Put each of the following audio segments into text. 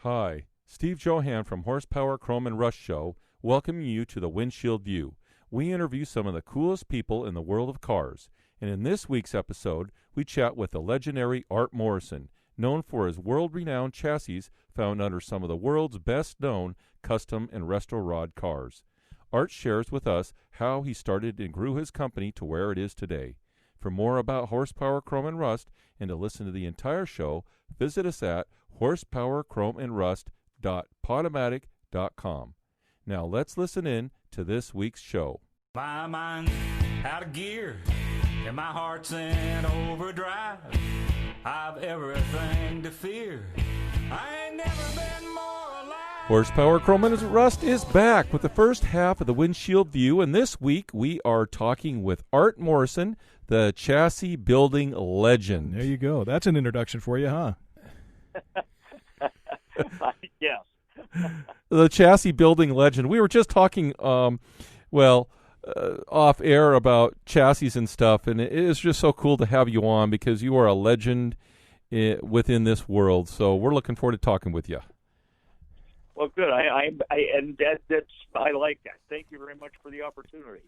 Hi, Steve Johann from Horsepower Chrome and Rust Show, welcoming you to the Windshield View. We interview some of the coolest people in the world of cars, and in this week's episode, we chat with the legendary Art Morrison, known for his world-renowned chassis found under some of the world's best-known custom and restorod cars. Art shares with us how he started and grew his company to where it is today. For more about Horsepower Chrome and Rust and to listen to the entire show, visit us at horsepowerchromeandrust.podomatic.com. Now let's listen in to this week's show. My mind's out of gear and my heart's in overdrive. I've everything to fear. I ain't never been more alive. Horsepower Chrome and Rust is back with the first half of the Windshield View, and this week we are talking with Art Morrison, the chassis building legend. There you go. That's an introduction for you, huh? Yes. The chassis building legend. We were just talking, off air about chassis and stuff, and it is just so cool to have you on because you are a legend within this world. So we're looking forward to talking with you. Well, good. I like that. Thank you very much for the opportunity.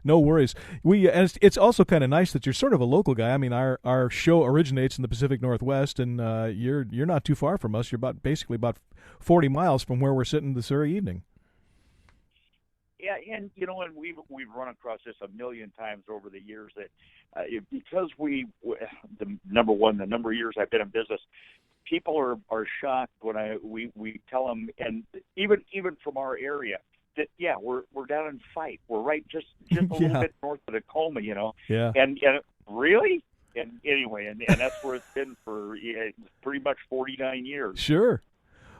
No worries. And it's also kind of nice that you're sort of a local guy. I mean, our show originates in the Pacific Northwest, and you're not too far from us. You're basically about 40 miles from where we're sitting this very evening. Yeah, and and we've run across this a million times over the years that because the number of years I've been in business, people are shocked when we tell them, and even from our area, that we're down in Fife. We're right just a little bit north of Tacoma, Yeah. And really, and anyway, and that's where it's been for pretty much 49 years. Sure.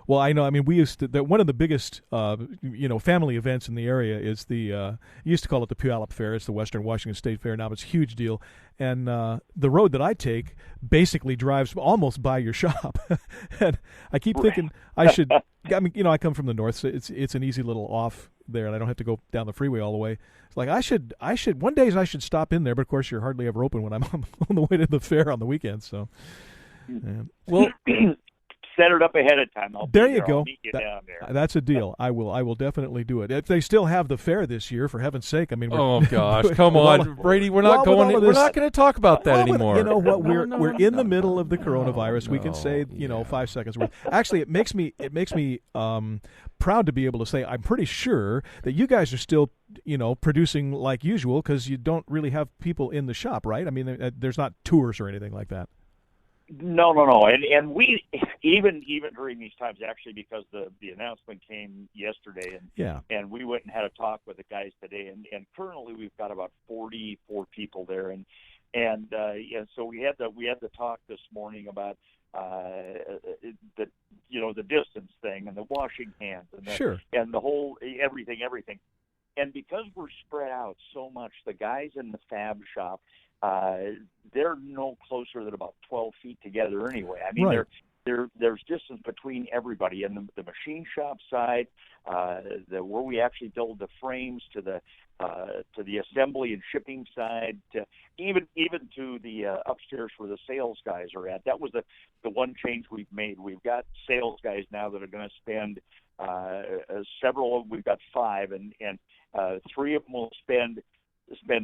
Well, I know. I mean, we used to. One of the biggest, family events in the area is you used to call it the Puyallup Fair. It's the Western Washington State Fair now. It's a huge deal, and the road that I take basically drives almost by your shop. And I keep thinking I should. I mean, I come from the north, so it's an easy little off there, and I don't have to go down the freeway all the way. It's like I should. One day I should stop in there, but of course you're hardly ever open when I'm on the way to the fair on the weekends. So, well. Set it up ahead of time. There you go. I'll meet you down there. That's a deal. I will definitely do it. If they still have the fair this year, for heaven's sake. I mean, oh gosh, come on, Brady. We're not going to talk about that anymore. You know what? We're in the middle of the coronavirus. We can say 5 seconds worth. Actually, it makes me proud to be able to say I'm pretty sure that you guys are still producing like usual because you don't really have people in the shop, right? I mean, there's not tours or anything like that. No, and we even during these times, actually, because the announcement came yesterday, and we went and had a talk with the guys today, and currently we've got about 44 people there, and so we had the talk this morning about the distance thing and the washing hands and and the whole everything, and because we're spread out so much, the guys in the fab shop. They're no closer than about 12 feet together anyway. I mean, there's distance between everybody. And the machine shop side, where we actually build the frames, to the assembly and shipping side, to even to the upstairs where the sales guys are at. That was the one change we've made. We've got sales guys now that are going to spend several. We've got 5, and 3 of them will spend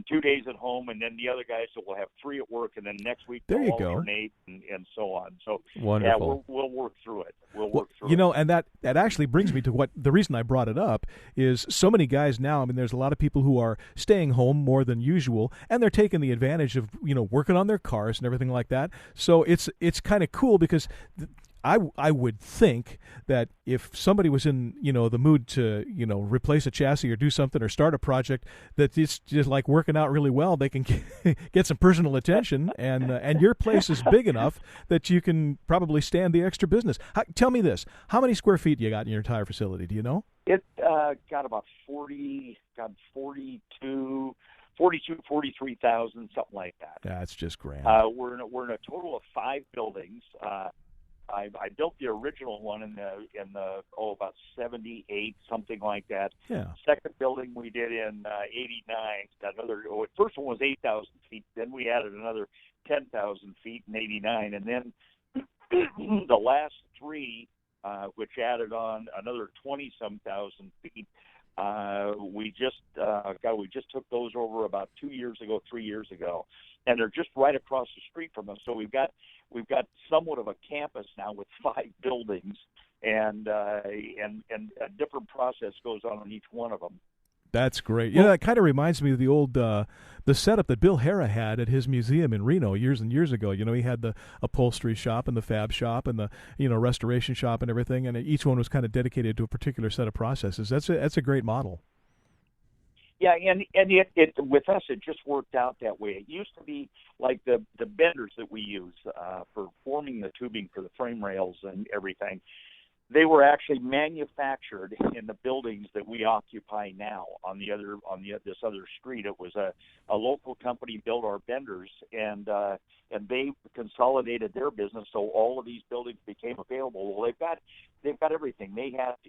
2 days at home, and then the other guys will have 3 at work, and then next week they'll alternate and so on. So wonderful. We'll work through it. And that actually brings me to what the reason I brought it up is so many guys now. I mean, there's a lot of people who are staying home more than usual, and they're taking the advantage of working on their cars and everything like that. So it's kind of cool because. I would think that if somebody was in the mood to replace a chassis or do something or start a project, that it's just like working out really well. They can get some personal attention, and your place is big enough that you can probably stand the extra business. Tell me this: how many square feet you got in your entire facility? Do you know? It got about 43,000, something like that. That's just grand. We're in a total of 5 buildings. I built the original one in about 78, something like that. Yeah. Second building we did in 89. First one was 8,000 feet. Then we added another 10,000 feet in 89, and then the last 3 which added on another 20-some thousand feet. We just took those over about 3 years ago, and they're just right across the street from us. So we've got somewhat of a campus now with 5 buildings, and a different process goes on in each one of them. That's great. Yeah, that kind of reminds me of the old the setup that Bill Hara had at his museum in Reno years and years ago. He had the upholstery shop and the fab shop and the restoration shop and everything, and each one was kind of dedicated to a particular set of processes. That's a great model. Yeah, and it with us it just worked out that way. It used to be like the benders that we use for forming the tubing for the frame rails and everything. They were actually manufactured in the buildings that we occupy now on this other street. It was a local company built our benders, and they consolidated their business, so all of these buildings became available. Well, they've got everything.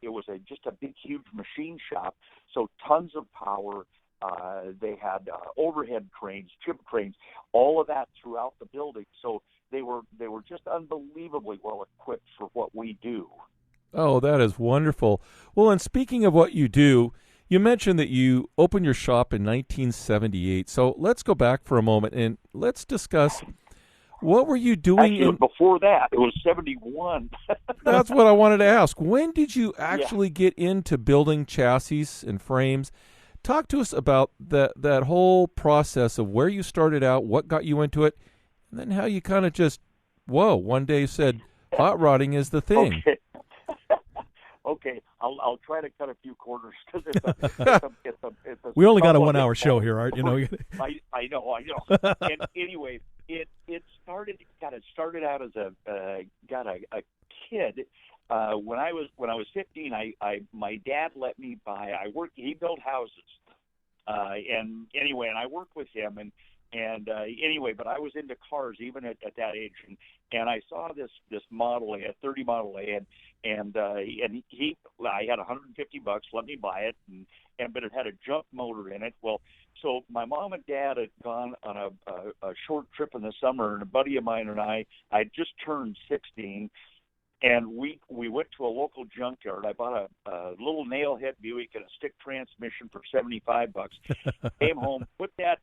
It was just a big, huge machine shop, so tons of power. They had overhead cranes, chip cranes, all of that throughout the building. So they were just unbelievably well equipped for what we do. Oh, that is wonderful. Well, and speaking of what you do, you mentioned that you opened your shop in 1978. So let's go back for a moment and let's discuss what were you doing. Actually, before that, it was 71. That's what I wanted to ask. When did you actually get into building chassis and frames? Talk to us about that whole process of where you started out, what got you into it, and then how you kind of just, one day said, hot rodding is the thing. Okay, I'll try to cut a few corners because it's a we only got a 1 hour show here, Art. I know. And anyway, it started out as a kid. When I was 15, my dad let me buy. He built houses, and I worked with him but I was into cars even at that age, and I saw this Model A, a 30 Model A, and I had $150, let me buy it, but it had a junk motor in it. Well, so my mom and dad had gone on a short trip in the summer, and a buddy of mine and I just turned 16. And we went to a local junkyard. I bought a little nail head Buick and a stick transmission for $75. Came home, put that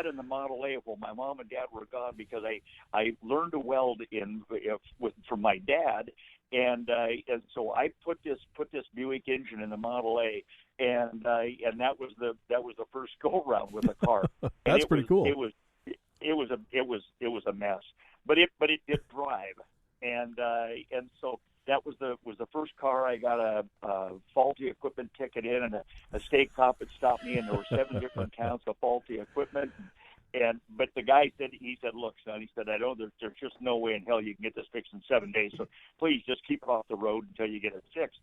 in the Model A. Well, my mom and dad were gone because I learned to weld from my dad, and so I put this Buick engine in the Model A, and that was the first go round with the car. That's pretty cool. It was a mess, but it did drive. And so that was the first car. I got a faulty equipment ticket in, and a state cop had stopped me, and there were 7 different counts of faulty equipment. But the guy said, look, son, I know there's just no way in hell you can get this fixed in 7 days. So please just keep it off the road until you get it fixed.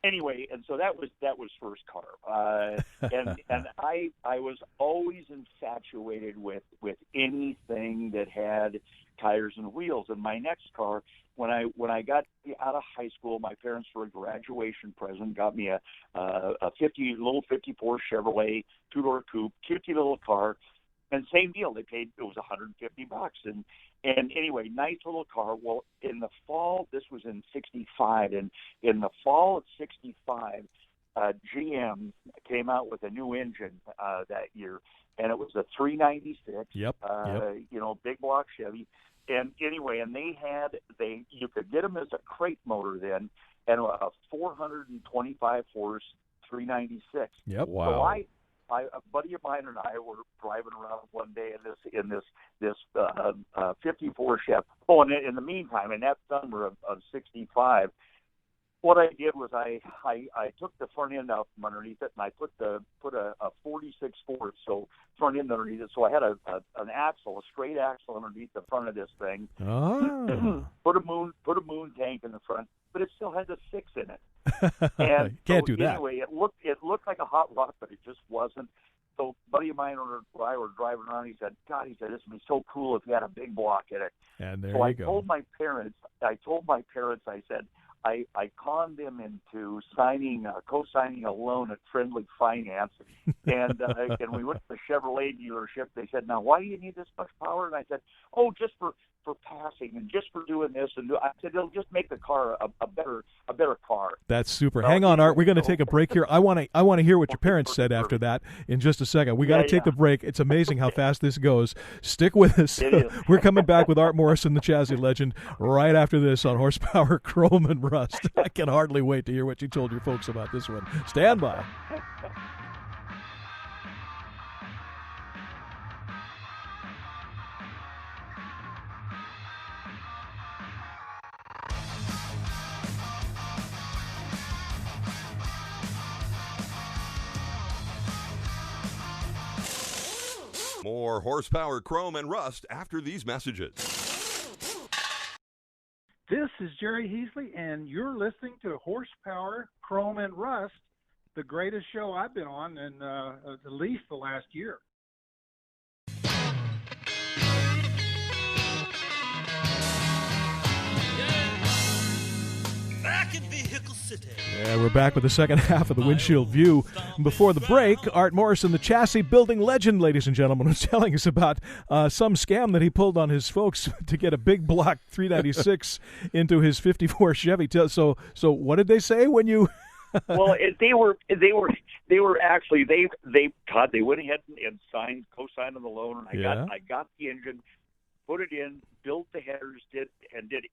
Anyway, and so that was first car, and I was always infatuated with anything that had tires and wheels. And my next car, when I got out of high school, my parents, for a graduation present, got me a little 54 Chevrolet 2-door coupe, cutesy little car. And same deal, it was $150, and anyway, nice little car. Well, in the fall, this was in '65, and in the fall of '65, GM came out with a new engine that year, and it was a 396. Yep. Big block Chevy. And anyway, and you could get them as a crate motor then, and a 425 horse 396. Yep. Wow. So a buddy of mine and I were driving around one day in this 54 Chevy. Oh, and in the meantime, in that summer of '65, what I did was I took the front end out from underneath it, and I put a 46 Ford, so front end underneath it. So I had an axle, a straight axle underneath the front of this thing. Oh. Put a moon tank in the front, but it still had the 6 in it. And can't do that. Anyway, it looked like a hot rod, but it just wasn't. So a buddy of mine and I were driving around. He said, this would be so cool if you had a big block in it. And there so you go. I told my parents, I said, I conned them into co-signing a loan at Friendly Finance, and we went to the Chevrolet dealership. They said, "Now, why do you need this much power?" And I said, "Oh, just for passing and just for doing this." And I said, "It'll just make the car a better car." That's super. Hang on, Art. We're going to take a break here. I want to hear what your parents said after that in just a second. We got to take the break. It's amazing how fast this goes. Stick with us. We're coming back with Art Morrison, the chassis legend, right after this on Horsepower, Chrome, and Rust. I can hardly wait to hear what you told your folks about this one. Stand by. More Horsepower, Chrome, and Rust after these messages. This is Jerry Heasley, and you're listening to Horsepower, Chrome, and Rust, the greatest show I've been on in at least the last year. Back in Vehicle City. Yeah, we're back with the second half of the Windshield View. Before the break, Art Morrison, the chassis building legend, ladies and gentlemen, was telling us about some scam that he pulled on his folks to get a big block 396 into his 54 Chevy. So what did they say when you? Well, they were actually they went ahead and co-signed on the loan. And I got the engine, put it in, built the headers, did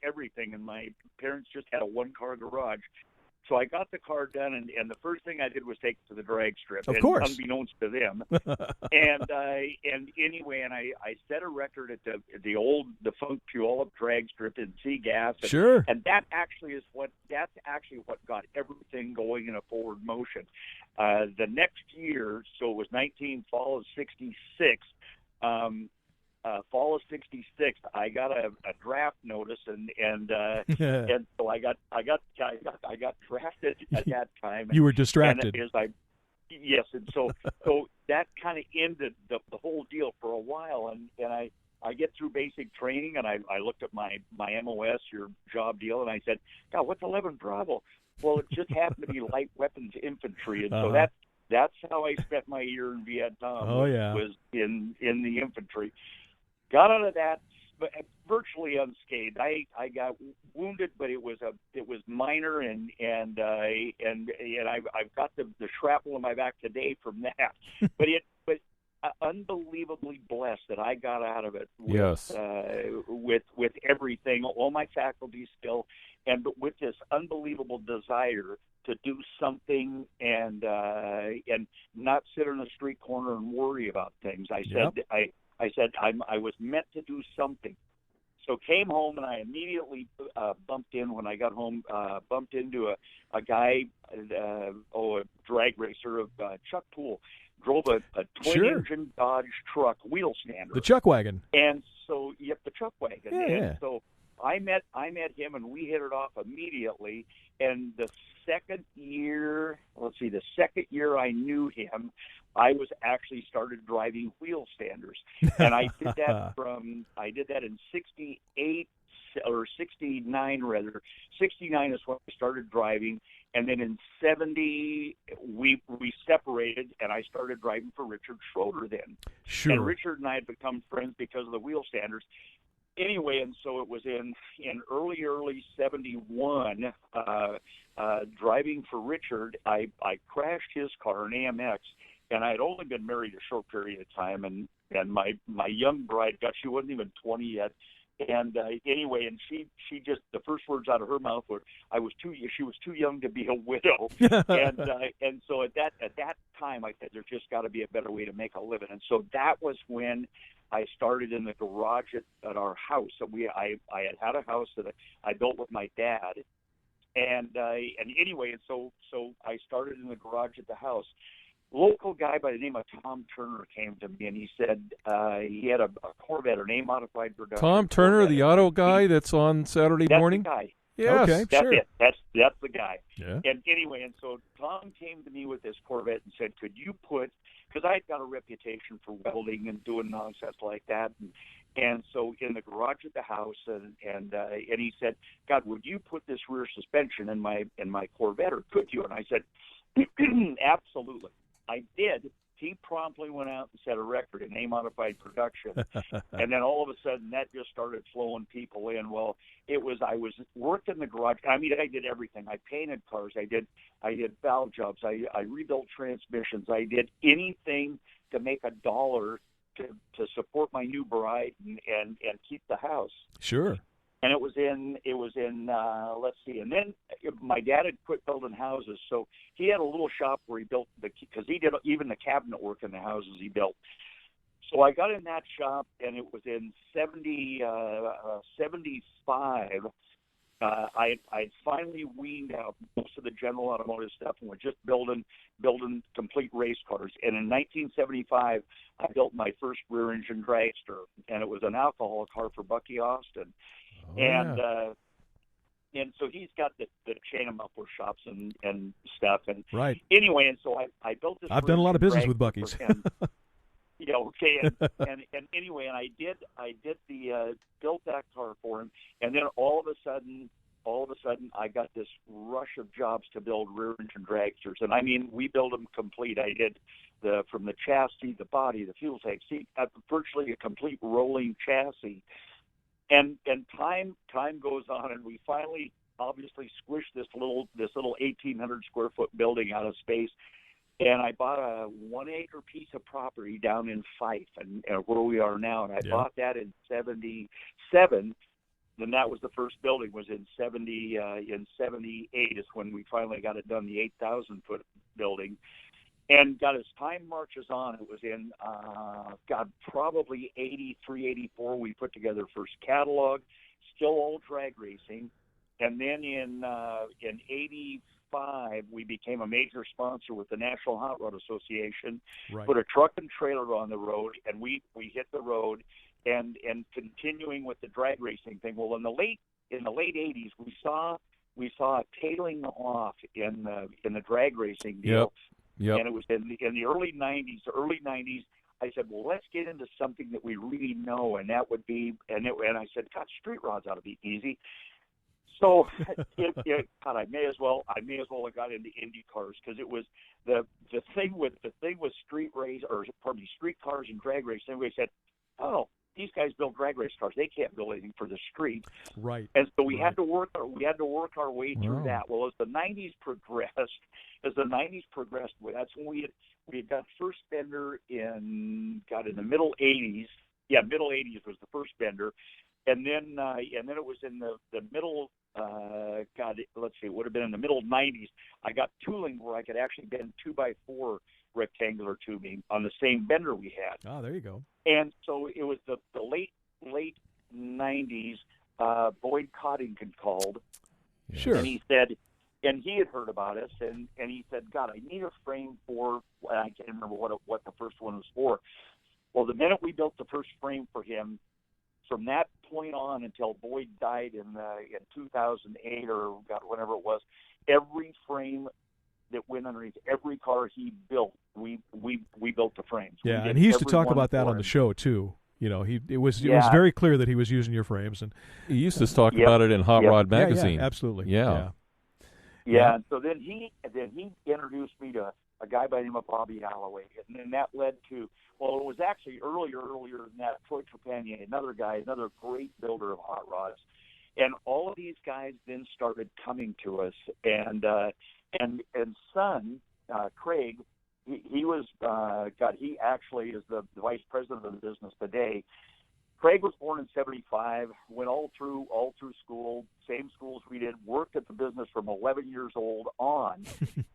everything, and my parents just had a one-car garage. So I got the car done, and the first thing I did was take it to the drag strip. Of course. Unbeknownst to them. and anyway, I set a record at the old defunct Puyallup drag strip in C-Gas. Sure. And that's actually what got everything going in a forward motion. The next year, so it was fall of 66. Fall of '66, I got a draft notice, and so I got drafted at that time. You were distracted. Yes, and so that kind of ended the whole deal for a while, and I get through basic training, and I looked at my MOS, your job deal, and I said, "God, what's 11 Bravo?" Well, it just happened to be light weapons infantry, and so that's how I spent my year in Vietnam. Was in the infantry. Got out of that, but virtually unscathed. I got wounded, but it was minor, and I've got the shrapnel in my back today from that. but unbelievably blessed that I got out of it. With everything, all my faculties still, and with this unbelievable desire to do something and not sit in a street corner and worry about things. I said I was meant to do something. So came home, and I immediately bumped into a guy, a drag racer of Chuck Poole. Drove a twin-engine Dodge truck, wheel stander. The Chuck wagon. And so, the Chuck wagon. Yeah. So I met him, and we hit it off immediately. And the second year I knew him, I was actually started driving wheel standers, and I did that in 68 or 69 rather. 69 is when I started driving, and then in 70 we separated, and I started driving for Richard Schroeder then. Sure. And Richard and I had become friends because of the wheel standers. Anyway, and so it was in early 71, driving for Richard, I crashed his car, an AMX, and I had only been married a short period of time, and my young bride, she wasn't even 20 yet, and anyway, and she just, the first words out of her mouth were, she was too young to be a widow, and so at that time I said, there's just got to be a better way to make a living, and so that was when I started in the garage at our house. So I had a house that I built with my dad, and anyway, and so I started in the garage at the house. Local guy by the name of Tom Turner came to me, and he said he had a Corvette, an A-modified production. Tom Turner, Corvette. the auto guy that's on Saturday morning? That's the guy. Yes, okay, That's sure. it. That's the guy. Yeah. And anyway, and so Tom came to me with this Corvette and said, could you put, because I had got a reputation for welding and doing nonsense like that, And so in the garage of the house, and he said, God, would you put this rear suspension in my Corvette, or could you? And I said, absolutely. I did. He promptly went out and set a record in A-modified production. And then all of a sudden that just started flowing people in. Well, I was working the garage. I mean, I did everything. I painted cars. I did valve jobs. I rebuilt transmissions. I did anything to make a dollar to support my new bride and keep the house. Sure. And it was in let's see, and then my dad had quit building houses, so he had a little shop where he built because he did even the cabinet work in the houses he built. So I got in that shop, and it was in 75. I finally weaned out most of the general automotive stuff and was just building complete race cars. And in 1975, I built my first rear-engine dragster, and it was an alcohol car for Bucky Austin. And so he's got the chain of muffler shops and stuff. And right. Anyway, and so I built this. I've done a lot of business with Bucky's. Yeah, okay, and anyway, and I did the built that car for him, and then all of a sudden, I got this rush of jobs to build rear-engine dragsters, and I mean, we build them complete. I did from the chassis, the body, the fuel tank, virtually a complete rolling chassis, and time goes on, and we finally obviously squished this little 1,800 square foot building out of space. And I bought a 1 acre piece of property down in Fife, and where we are now. And I bought that in 77. Then that was the first building. Was in 78 is when we finally got it done. The 8,000 foot building. And God, as time marches on, it was in probably 83, 84. We put together first catalog, still all drag racing, and then in 85, we became a major sponsor with the National Hot Rod Association. Right. Put a truck and trailer on the road, and we hit the road, and continuing with the drag racing thing. Well, in the late 80s, we saw a tailing off in the drag racing deal. Yep. And it was in the early 90s. I said, well, let's get into something that we really know, and that would be and I said, God, street rods ought to be easy. So, God, I may as well have got into Indy cars, because it was the thing with street cars and drag racing. Everybody said, "Oh, these guys build drag race cars. They can't build anything for the street." Right. And so we had to work our way through that. Well, as the 90s progressed, that's when we had got first bender in the middle 80s. Yeah, middle 80s was the first bender. And then it was in the middle, let's see, it would have been in the middle 90s. I got tooling where I could actually bend 2x4 rectangular tubing on the same bender we had. Oh, there you go. And so it was the late 90s. Boyd Coddington called. Sure. And he said, and he had heard about us, and he said, God, I need a frame for, I can't remember what the first one was for. Well, the minute we built the first frame for him, from that point on until Boyd died in 2008 or whenever it was, every frame that went underneath every car he built, we built the frames. Yeah, and he used to talk about that on the show too. You know, it was very clear that he was using your frames, and he used to talk about it in Hot Rod magazine. Yeah, absolutely. Yeah. And so then he introduced me to a guy by the name of Bobby Alloway, and then that led to, well, it was actually earlier than that, Troy Trepanier, another great builder of hot rods. And all of these guys then started coming to us, and son, Craig, he was, he actually is the vice president of the business today. Craig was born in 75, went all through school, same schools we did, worked at the business from 11 years old on.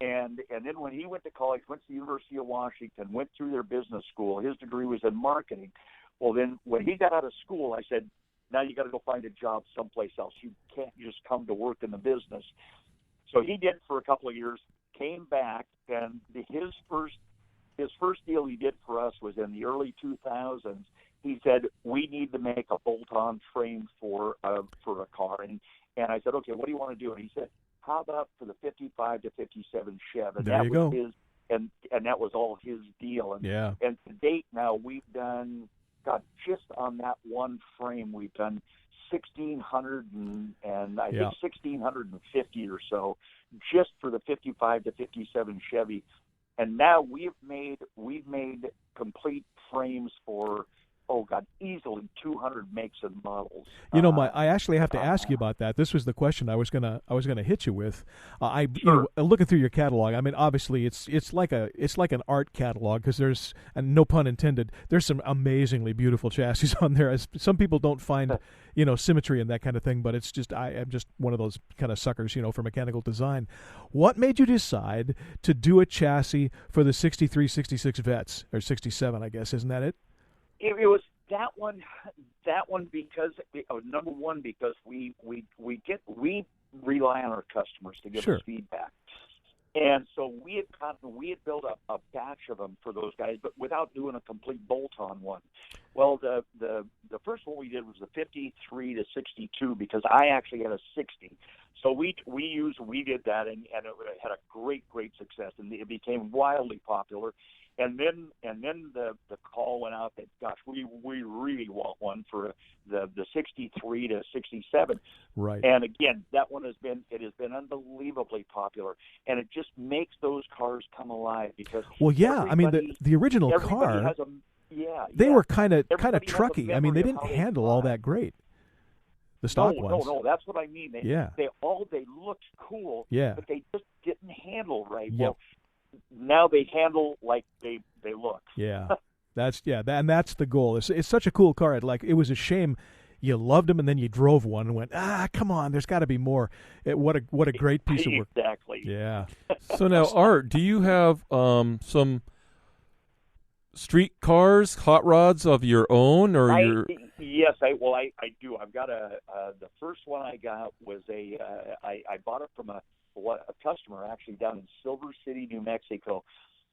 and then when he went to college, went to the University of Washington, went through their business school. His degree was in marketing. Well, then when he got out of school, I said, now you got to go find a job someplace else. You can't just come to work in the business. So he did for a couple of years, came back, and his first deal he did for us was in the early 2000s. He said, we need to make a bolt-on frame for a car. And I said, okay, what do you want to do? And he said, how about for the 55 to 57 Chev? And there you go. And that was all his deal. And to date now, we've done God, just on that one frame, we've done 1,600 and I think 1,650 or so just for the 55 to 57 Chevy. And now we've made complete frames for, easily 200 makes and models. I actually have to ask you about that. This was the question I was gonna hit you with. Looking through your catalog, I mean, obviously it's like an art catalog, because there's, and no pun intended, there's some amazingly beautiful chassis on there. Some people don't find symmetry and that kind of thing, but it's just, I am just one of those kind of suckers, for mechanical design. What made you decide to do a chassis for the 63, 66 Vets, or 67, I guess, isn't that it? It was that one because number one, because we rely on our customers to give us feedback, and so we had built a batch of them for those guys, but without doing a complete bolt-on one. Well, the first one we did was the 53 to 62, because I actually had a 60. So we did that, and it had a great success, and it became wildly popular. And then the call went out that, gosh, we really want one for the 63 to 67. Right. And again, that one has been unbelievably popular, and it just makes those cars come alive, because I mean the original car, they were kind of trucky. I mean, they didn't handle all that great. The stock ones. No, that's what I mean. They looked cool, but they just didn't handle right. Yep. Well, now they handle like they look. Yeah, that's the goal. It's such a cool car. It was a shame you loved them and then you drove one and went, come on, there's got to be more. What a great piece of work. Exactly. Yeah. So now, Art, do you have some street cars, hot rods of your own, or your? Yes, I do. I've got the first one I got was I bought it from a customer actually down in Silver City, New Mexico.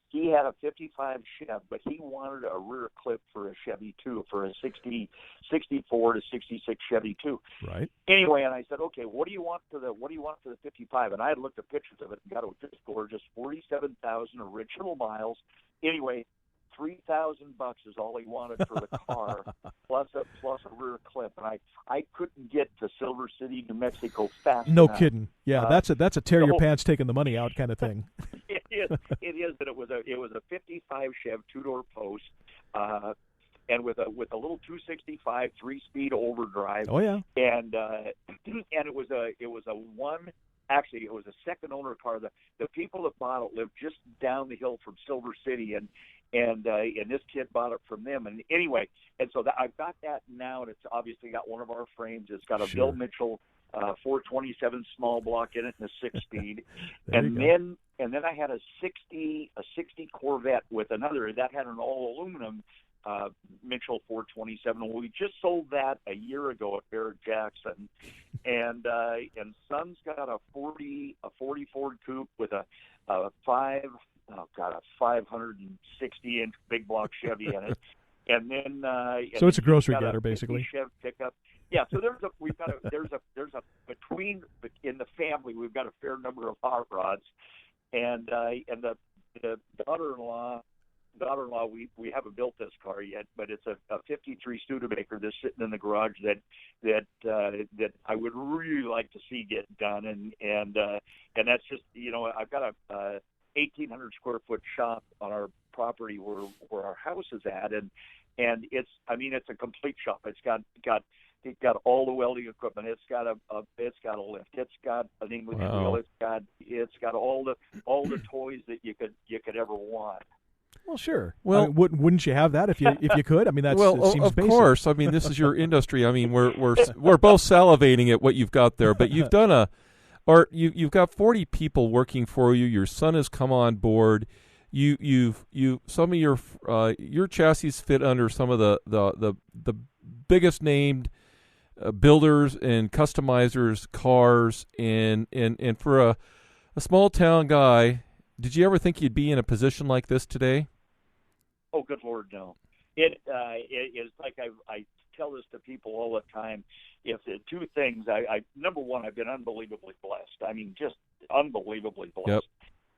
He had a 55 Chev, but he wanted a rear clip for a Chevy 2, for a 64 to 66 Chevy 2. Right. Anyway, and I said, okay, what do you want for the 55? And I had looked at pictures of it and got it just gorgeous, 47,000 original miles. Anyway, $3,000 is all he wanted for the car, plus a rear clip, and I couldn't get to Silver City, New Mexico fast No enough. kidding. Yeah, that's a tear your pants, taking the money out kind of thing. It is, but it was a 55 Chev 2-door post, and with a little 265 3-speed overdrive. Oh yeah. And it was a one. Actually, it was a second owner car. The people that bought it lived just down the hill from Silver City, and this kid bought it from them. And anyway, and so I've got that now, and it's obviously got one of our frames. It's got a Bill Mitchell 427 small block in it and a 6-speed. and then I had a 60 Corvette with another that had an all aluminum Mitchell 427. We just sold that a year ago at Barrett Jackson, and Son's got a 40 Ford Coupe with a 560-inch big block Chevy in it, and then so it's a grocery getter basically. Chev pickup. Yeah, so there's a between in the family we've got a fair number of hot rods, and the daughter-in-law, we haven't built this car yet, but it's a 53 Studebaker that's sitting in the garage that I would really like to see get done, and that's just, I've got a 1,800 square foot shop on our property where our house is at, and it's a complete shop. It's got all the welding equipment. It's got a lift. It's got an English wheel. It's got all the toys that you could ever want. Well, sure. Well, wouldn't you have that if you could? I mean, that's well, it seems of basic. course. I mean, this is your industry. I mean, we're both salivating at what you've got there. But you've done you've got 40 people working for you. Your son has come on board. You've some of your chassis fit under some of the biggest named builders and customizers cars, and for a small town guy. Did you ever think you'd be in a position like this today? Oh, good Lord, no. It is like I tell this to people all the time. If the two things, number one, I've been unbelievably blessed. I mean, just unbelievably blessed.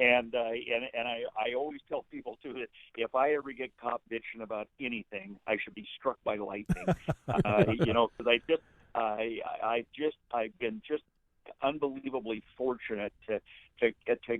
And I always tell people too that if I ever get caught bitching about anything, I should be struck by lightning. Because I've been just unbelievably fortunate to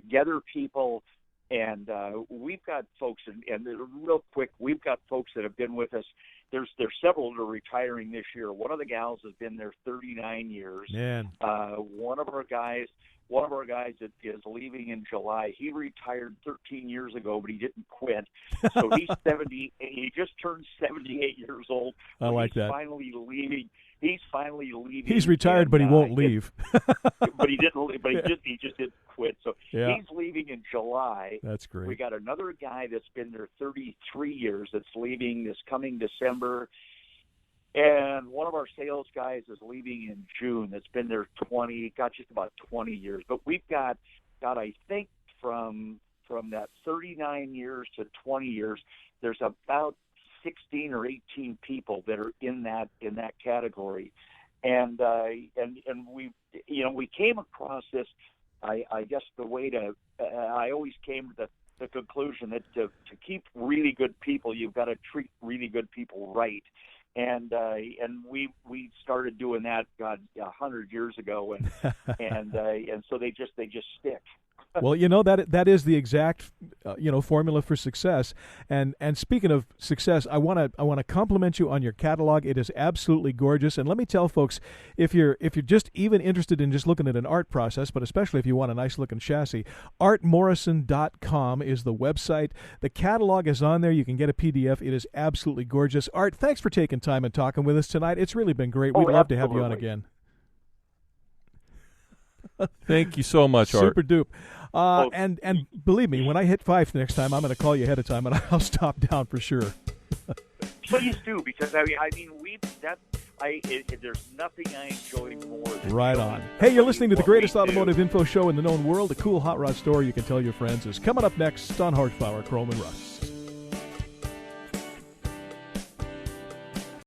gather people, and we've got folks, and real quick, we've got folks that have been with us. There's several that are retiring this year. One of the gals has been there 39 years. Man. One of our guys that is leaving in July. He retired 13 years ago, but he didn't quit. So he's 70. He just turned 78 years old. I like that. Finally leaving. He's finally leaving. He's retired, but he won't leave. But he didn't. But he just didn't quit. So yeah. He's leaving in July. That's great. We got another guy that's been there 33 years that's leaving this coming December. And one of our sales guys is leaving in June. That's been there just about 20 years. But we've got I think from that 39 years to 20 years, there's about 16 or 18 people that are in that category, and we came across this. I guess the way I always came to the conclusion that to keep really good people, you've got to treat really good people right, and we started doing that 100 years ago, and so they just stick. Well, that is the exact formula for success. And speaking of success, I want to compliment you on your catalog. It is absolutely gorgeous. And let me tell folks, if you're just even interested in just looking at an art process, but especially if you want a nice looking chassis, artmorrison.com is the website. The catalog is on there. You can get a PDF. It is absolutely gorgeous. Art, thanks for taking time and talking with us tonight. It's really been great. We'd love to have you on again. Thank you so much, Art. Super dupe. And believe me, when I hit 5 next time, I'm going to call you ahead of time, and I'll stop down for sure. Please do, because there's nothing I enjoy more than right on. Hey, you're listening to the greatest automotive info show in the known world. The cool hot rod story you can tell your friends is coming up next on Horsepower, Chrome and Rust.